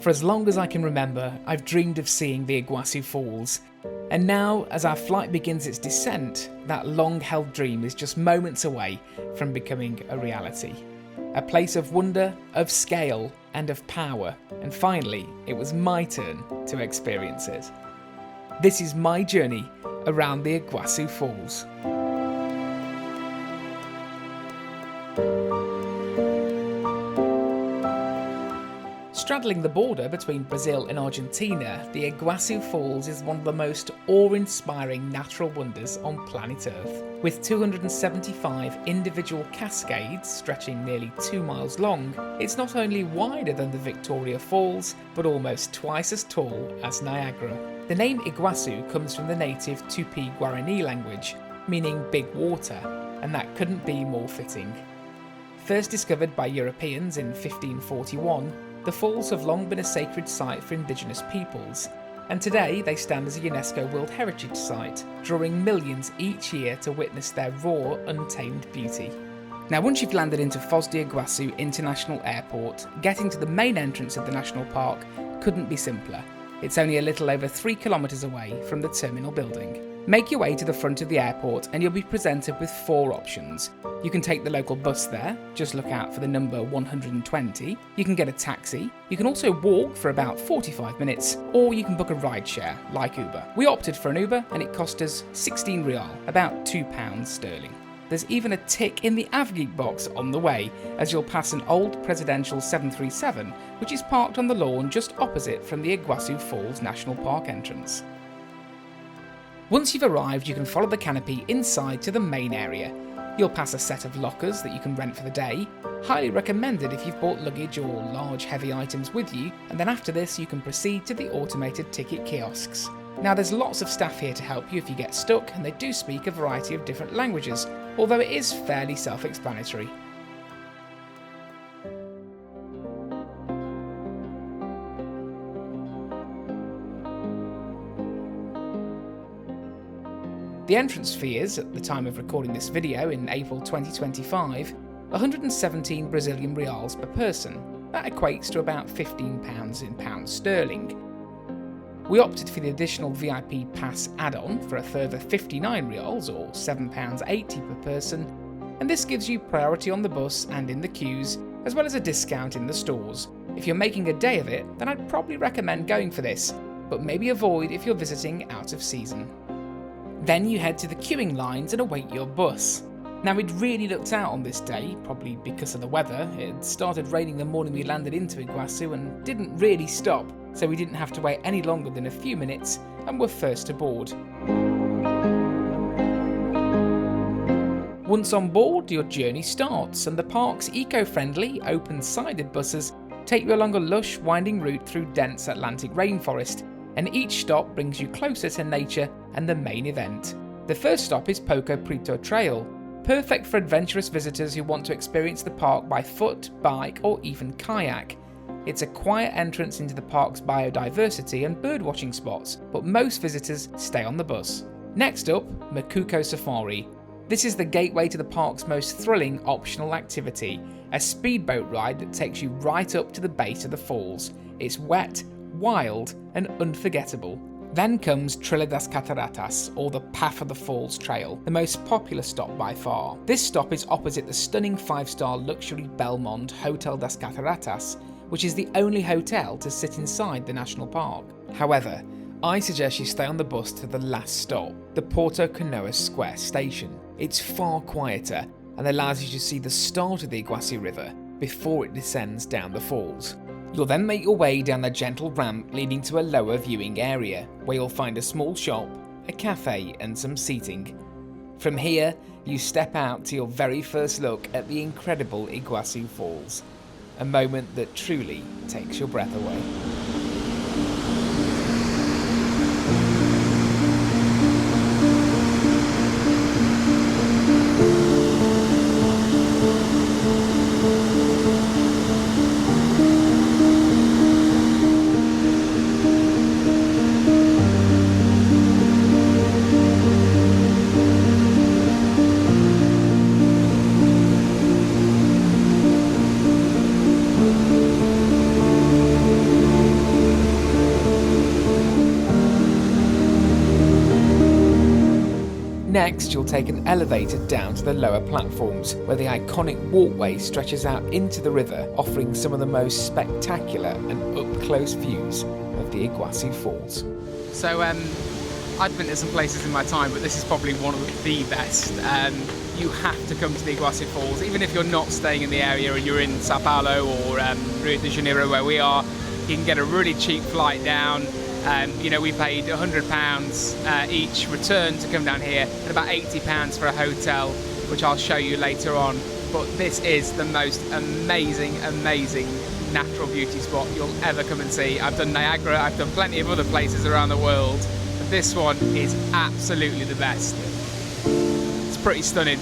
For as long as I can remember, I've dreamed of seeing the Iguazu Falls. And now, as our flight begins its descent, that long-held dream is just moments away from becoming a reality. A place of wonder, of scale, and of power. And finally, it was my turn to experience it. This is my journey around the Iguazu Falls. Straddling the border between Brazil and Argentina, the Iguazu Falls is one of the most awe-inspiring natural wonders on planet Earth. With 275 individual cascades stretching nearly 2 miles long, it's not only wider than the Victoria Falls, but almost twice as tall as Niagara. The name Iguazu comes from the native Tupi-Guarani language, meaning big water, and that couldn't be more fitting. First discovered by Europeans in 1541, the falls have long been a sacred site for indigenous peoples, and today they stand as a UNESCO World Heritage Site, drawing millions each year to witness their raw, untamed beauty. Now, once you've landed into Foz do Iguaçu International Airport, getting to the main entrance of the national park couldn't be simpler. It's only a little over 3 kilometres away from the terminal building. Make your way to the front of the airport and you'll be presented with 4 options. You can take the local bus there, just look out for the number 120. You can get a taxi. You can also walk for about 45 minutes, or you can book a rideshare like Uber. We opted for an Uber and it cost us 16 real, about £2 sterling. There's even a tick in the Avgeek box on the way, as you'll pass an old presidential 737, which is parked on the lawn just opposite from the Iguazu Falls National Park entrance. Once you've arrived, you can follow the canopy inside to the main area. You'll pass a set of lockers that you can rent for the day, highly recommended if you've bought luggage or large heavy items with you, and then after this you can proceed to the automated ticket kiosks. Now, there's lots of staff here to help you if you get stuck, and they do speak a variety of different languages, although it is fairly self-explanatory. The entrance fee is, at the time of recording this video in April 2025, 117 Brazilian reals per person. That equates to about £15 in pounds sterling. We opted for the additional VIP Pass add-on for a further 59 reals or £7.80 per person, and this gives you priority on the bus and in the queues, as well as a discount in the stores. If you're making a day of it, then I'd probably recommend going for this, but maybe avoid if you're visiting out of season. Then you head to the queuing lines and await your bus. Now, we'd really looked out on this day, probably because of the weather. It had started raining the morning we landed into Iguazu and didn't really stop, so we didn't have to wait any longer than a few minutes and were first aboard. Once on board, your journey starts, and the park's eco-friendly, open-sided buses take you along a lush, winding route through dense Atlantic rainforest, and each stop brings you closer to nature and the main event. The first stop is Poco Preto Trail, perfect for adventurous visitors who want to experience the park by foot, bike, or even kayak. It's a quiet entrance into the park's biodiversity and birdwatching spots, but most visitors stay on the bus. Next up, Macuco Safari. This is the gateway to the park's most thrilling optional activity, a speedboat ride that takes you right up to the base of the falls. It's wet, wild, and unforgettable. Then comes Trilha das Cataratas, or the Path of the Falls Trail, the most popular stop by far. This stop is opposite the stunning 5-star luxury Belmond Hotel das Cataratas, which is the only hotel to sit inside the national park. However, I suggest you stay on the bus to the last stop, the Porto Canoas Square station. It's far quieter and allows you to see the start of the Iguazu River before it descends down the falls. You'll then make your way down the gentle ramp leading to a lower viewing area, where you'll find a small shop, a cafe and some seating. From here, you step out to your very first look at the incredible Iguazu Falls, a moment that truly takes your breath away. Next, you'll take an elevator down to the lower platforms, where the iconic walkway stretches out into the river, offering some of the most spectacular and up-close views of the Iguazu Falls. So, I've been to some places in my time, but this is probably one of the best. You have to come to the Iguazu Falls, even if you're not staying in the area and you're in Sao Paulo or Rio de Janeiro where we are. You can get a really cheap flight down. We paid £100 each return to come down here, and about £80 for a hotel, which I'll show you later on. But this is the most amazing natural beauty spot you'll ever come and see. I've done Niagara, I've done plenty of other places around the world, but this one is absolutely the best. It's pretty stunning.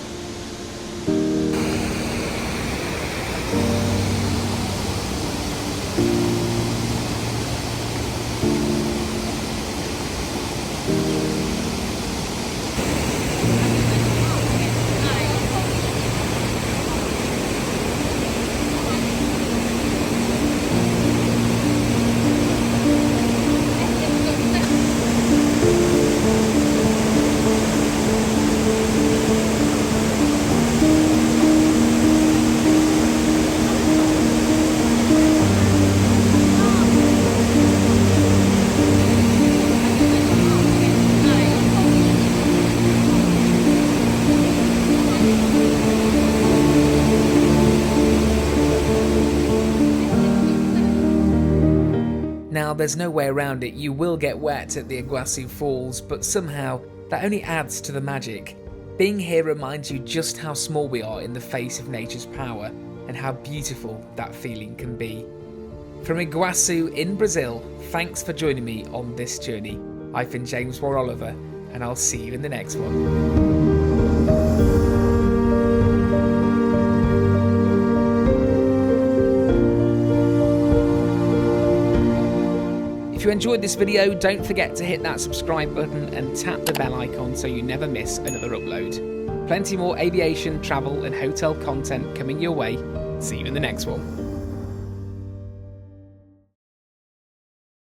Now, there's no way around it, you will get wet at the Iguazu Falls, but somehow that only adds to the magic. Being here reminds you just how small we are in the face of nature's power, and how beautiful that feeling can be. From Iguaçu in Brazil, thanks for joining me on this journey. I've been James Oliver, and I'll see you in the next one. If you enjoyed this video, don't forget to hit that subscribe button and tap the bell icon so you never miss another upload. Plenty more aviation, travel and hotel content coming your way. See you in the next one.